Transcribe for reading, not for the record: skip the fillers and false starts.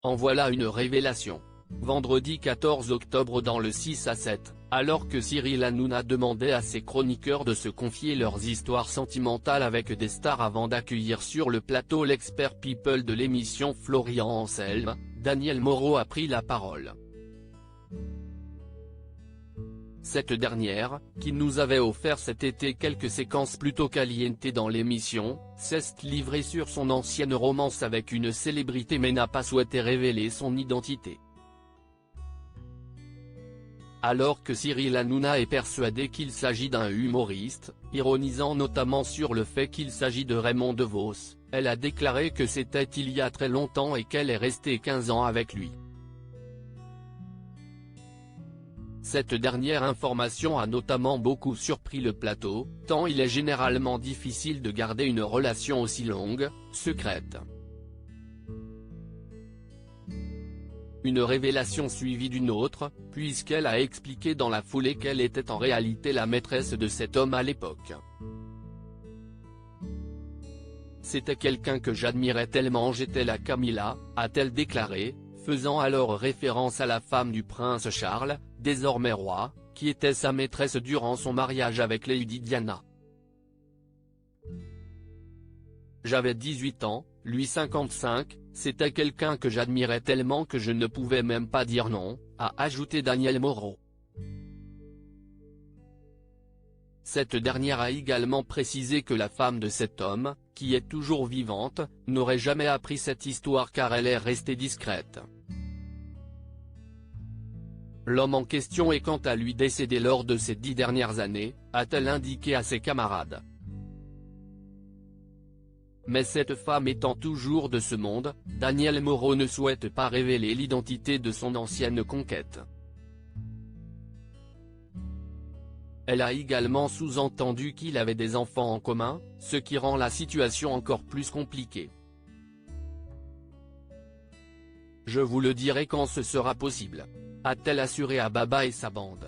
En voilà une révélation. Vendredi 14 octobre dans le 6 à 7, alors que Cyril Hanouna demandait à ses chroniqueurs de se confier leurs histoires sentimentales avec des stars avant d'accueillir sur le plateau l'expert people de l'émission Florian Anselme, Danielle Moreau a pris la parole. Cette dernière, qui nous avait offert cet été quelques séquences plutôt calientes dans l'émission, s'est livrée sur son ancienne romance avec une célébrité mais n'a pas souhaité révéler son identité. Alors que Cyril Hanouna est persuadé qu'il s'agit d'un humoriste, ironisant notamment sur le fait qu'il s'agit de Raymond DeVos, elle a déclaré que c'était il y a très longtemps et qu'elle est restée 15 ans avec lui. Cette dernière information a notamment beaucoup surpris le plateau, tant il est généralement difficile de garder une relation aussi longue, secrète. Une révélation suivie d'une autre, puisqu'elle a expliqué dans la foulée qu'elle était en réalité la maîtresse de cet homme à l'époque. C'était quelqu'un que j'admirais tellement, j'étais la Camilla, a-t-elle déclaré, faisant alors référence à la femme du prince Charles, désormais roi, qui était sa maîtresse durant son mariage avec Lady Diana. J'avais 18 ans, lui 55, c'était quelqu'un que j'admirais tellement que je ne pouvais même pas dire non, a ajouté Danielle Moreau. Cette dernière a également précisé que la femme de cet homme, qui est toujours vivante, n'aurait jamais appris cette histoire car elle est restée discrète. L'homme en question est quant à lui décédé lors de ces 10 dernières années, a-t-elle indiqué à ses camarades. Mais cette femme étant toujours de ce monde, Danielle Moreau ne souhaite pas révéler l'identité de son ancienne conquête. Elle a également sous-entendu qu'il avait des enfants en commun, ce qui rend la situation encore plus compliquée. Je vous le dirai quand ce sera possible, a-t-elle assuré à Baba et sa bande.